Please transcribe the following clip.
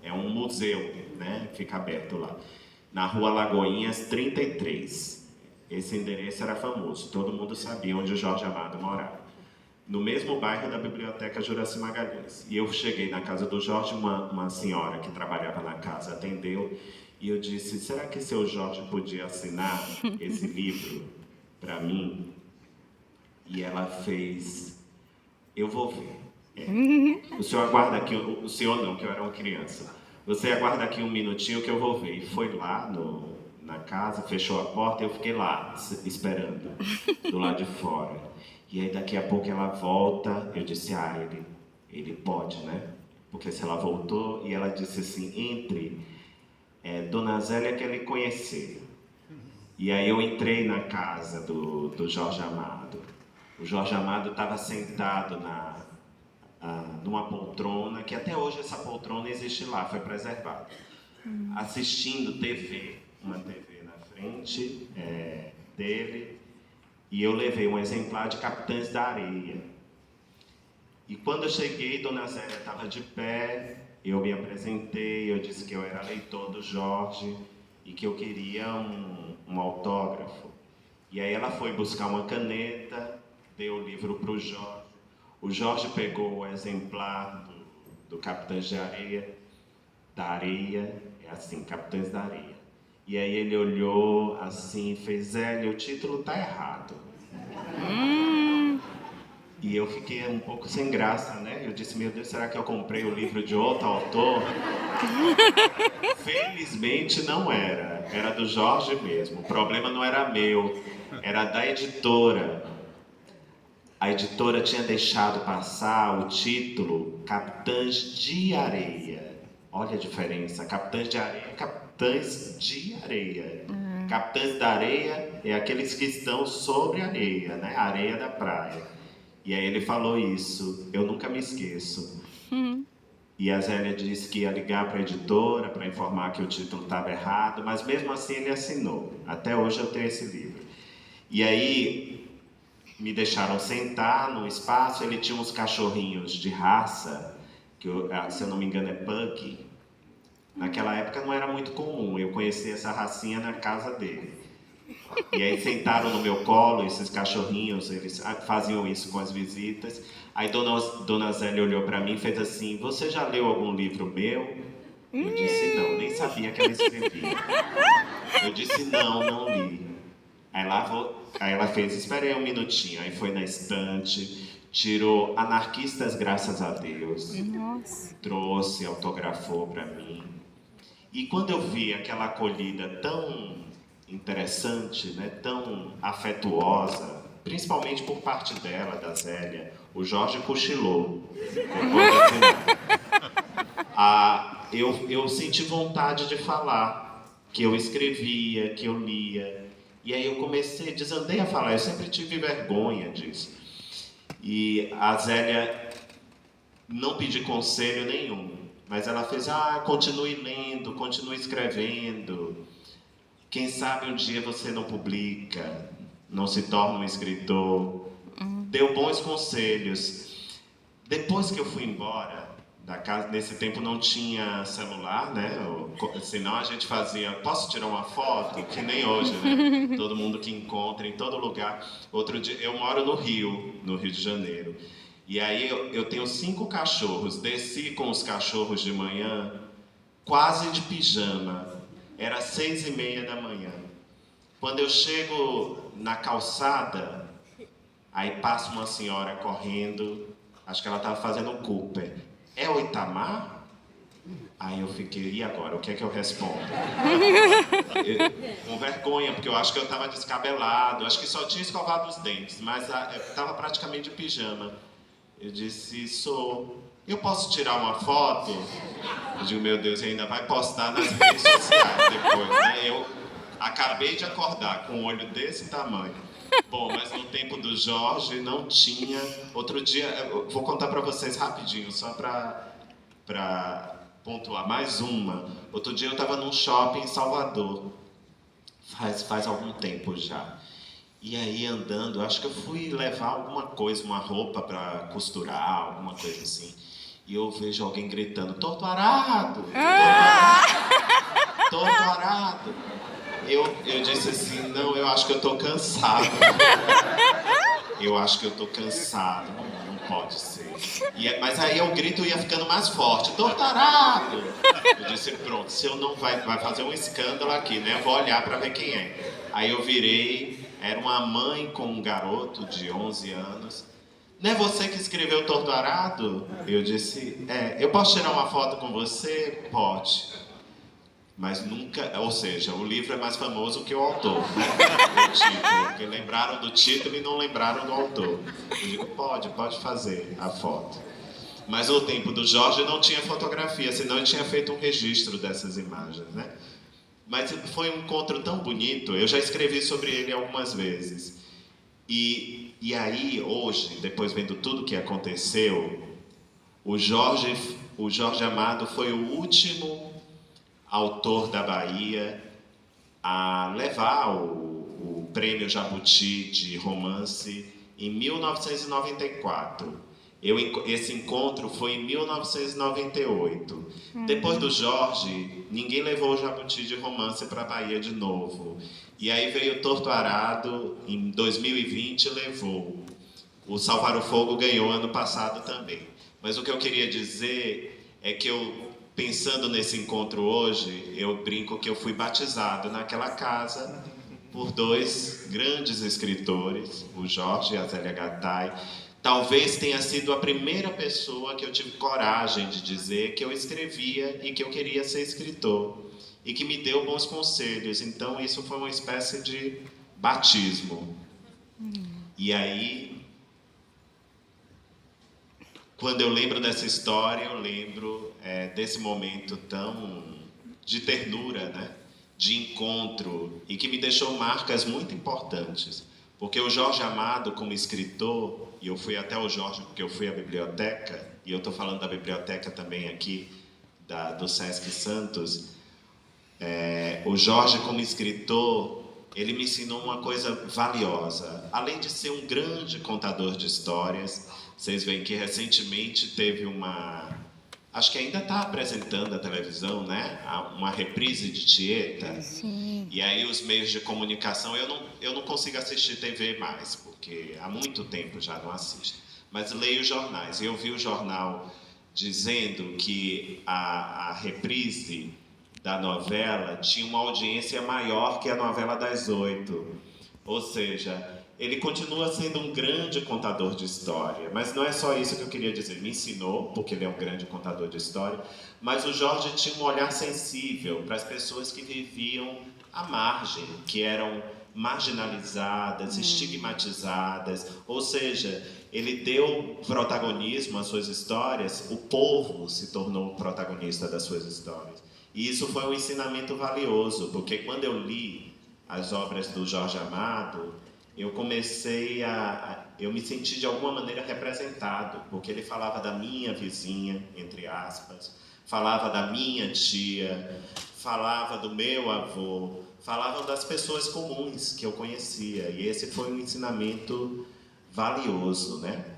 É um museu, né? Fica aberto lá. Na Rua Lagoinhas 33. Esse endereço era famoso, todo mundo sabia onde o Jorge Amado morava. No mesmo bairro da Biblioteca Juracy Magalhães. E eu cheguei na casa do Jorge, uma senhora que trabalhava na casa atendeu, e eu disse, será que seu Jorge podia assinar esse livro para mim? E ela fez, eu vou ver. O senhor aguarda aqui, o senhor não, que eu era uma criança. Você aguarda aqui um minutinho que eu vou ver. E foi lá na casa, fechou a porta e eu fiquei lá, esperando, do lado de fora. E aí daqui a pouco ela volta, eu disse, ele pode, né? Porque se ela voltou, e ela disse assim, entre Dona Zélia quer lhe conhecer. E aí eu entrei na casa do Jorge Amado. O Jorge Amado estava sentado numa poltrona, que até hoje essa poltrona existe lá, foi preservada. Assistindo TV, uma TV na frente dele, e eu levei um exemplar de Capitães da Areia. E quando eu cheguei, Dona Zélia estava de pé, eu me apresentei, eu disse que eu era leitor do Jorge e que eu queria um autógrafo. E aí ela foi buscar uma caneta, deu o livro para o Jorge. O Jorge pegou o exemplar do Capitães da Areia, é assim, Capitães da Areia. E aí ele olhou assim e fez, Zélia, o título tá errado. E eu fiquei um pouco sem graça, né? Eu disse, meu Deus, será que eu comprei o livro de outro autor? Felizmente não era, era do Jorge mesmo. O problema não era meu, era da editora. A editora tinha deixado passar o título Capitães de Areia. Olha a diferença, Capitães de Areia, Capitães de Areia. Capitães da Areia é aqueles que estão sobre a areia, né? A areia da praia. E aí ele falou isso, eu nunca me esqueço. E a Zélia disse que ia ligar para a editora para informar que o título estava errado, mas mesmo assim ele assinou. Até hoje eu tenho esse livro. E aí me deixaram sentar no espaço, ele tinha uns cachorrinhos de raça, que se eu não me engano é Pug. Naquela época não era muito comum, eu conheci essa racinha na casa dele. E aí sentaram no meu colo, esses cachorrinhos, eles faziam isso com as visitas. Aí Dona Zélia olhou para mim e fez assim, você já leu algum livro meu? Eu disse não, nem sabia que ela escrevia. Eu disse não li. Aí ela fez, esperei um minutinho, aí foi na estante, tirou Anarquistas Graças a Deus, trouxe, autografou para mim. E quando eu vi aquela acolhida tão interessante, né, tão afetuosa, principalmente por parte dela, da Zélia, o Jorge cochilou. Eu senti vontade de falar, que eu escrevia, que eu lia. E aí eu desandei a falar, eu sempre tive vergonha disso. E a Zélia não pedi conselho nenhum, mas ela fez, continue lendo, continue escrevendo. Quem sabe um dia você não publica, não se torna um escritor. Deu bons conselhos. Depois que eu fui embora da casa, nesse tempo não tinha celular, né? Senão a gente fazia, posso tirar uma foto? Que nem hoje, né? Todo mundo que encontra em todo lugar. Outro dia, eu moro no Rio de Janeiro. E aí eu tenho 5 cachorros. Desci com os cachorros de manhã, quase de pijama. Era 6h30 da manhã. Quando eu chego na calçada, aí passa uma senhora correndo, acho que ela estava fazendo um Cooper. É o Itamar? Aí eu fiquei, e agora? O que é que eu respondo? Com vergonha, porque eu acho que eu estava descabelado, acho que só tinha escovado os dentes, mas estava praticamente de pijama. Eu disse, sou. Eu posso tirar uma foto? Eu digo, meu Deus, ainda vai postar nas redes sociais depois, né? Eu acabei de acordar com um olho desse tamanho. Bom, mas no tempo do Jorge não tinha. Outro dia, eu vou contar para vocês rapidinho, só para pontuar mais uma. Outro dia eu estava num shopping em Salvador, faz algum tempo já. E aí andando, acho que eu fui levar alguma coisa, uma roupa para costurar, alguma coisa assim. e eu vejo alguém gritando, torto arado, torto arado. Eu disse assim, não, eu acho que eu tô cansado. Eu acho que eu tô cansado, não pode ser. Mas aí o grito ia ficando mais forte, torto arado. Eu disse, pronto, se eu não vai fazer um escândalo aqui, né? Eu vou olhar para ver quem é. Aí eu virei, era uma mãe com um garoto de 11 anos. Não é você que escreveu Torto Arado? Eu disse, eu posso tirar uma foto com você? Pode. Mas nunca, ou seja, o livro é mais famoso que o autor, né? O título, porque lembraram do título e não lembraram do autor. Eu digo, pode fazer a foto. Mas o tempo do Jorge não tinha fotografia, senão ele tinha feito um registro dessas imagens, né? Mas foi um encontro tão bonito, eu já escrevi sobre ele algumas vezes. E aí, hoje, depois vendo tudo que aconteceu, o Jorge Amado foi o último autor da Bahia a levar o prêmio Jabuti de romance em 1994. Esse encontro foi em 1998. Depois do Jorge, ninguém levou o Jabuti de romance para a Bahia de novo. E aí veio o Torto Arado, em 2020 levou. O Salvar o Fogo ganhou ano passado também. Mas o que eu queria dizer é que pensando nesse encontro hoje, eu brinco que eu fui batizado naquela casa por dois grandes escritores, o Jorge e a Zélia Gattai. Talvez tenha sido a primeira pessoa que eu tive coragem de dizer que eu escrevia e que eu queria ser escritor. E que me deu bons conselhos. Então, isso foi uma espécie de batismo. E aí, quando eu lembro dessa história, eu lembro desse momento tão de ternura, né? De encontro, e que me deixou marcas muito importantes. Porque o Jorge Amado, como escritor, e eu fui até o Jorge porque eu fui à biblioteca, e eu estou falando da biblioteca também aqui, do Sesc Santos, o Jorge, como escritor, ele me ensinou uma coisa valiosa. Além de ser um grande contador de histórias, vocês veem que recentemente teve acho que ainda está apresentando a televisão, né? Uma reprise de Tieta. Sim. E aí os meios de comunicação, eu não consigo assistir TV mais, porque há muito tempo já não assisto. Mas leio jornais. E eu vi o jornal dizendo que a reprise da novela tinha uma audiência maior que a novela das 8. Ou seja, ele continua sendo um grande contador de história. Mas não é só isso que eu queria dizer. Me ensinou, porque ele é um grande contador de história, mas o Jorge tinha um olhar sensível para as pessoas que viviam à margem, que eram marginalizadas, estigmatizadas. Ou seja, ele deu protagonismo às suas histórias, o povo se tornou o protagonista das suas histórias. E isso foi um ensinamento valioso, porque quando eu li as obras do Jorge Amado, eu comecei eu me senti de alguma maneira representado, porque ele falava da minha vizinha, entre aspas, falava da minha tia, falava do meu avô, falava das pessoas comuns que eu conhecia, e esse foi um ensinamento valioso, né?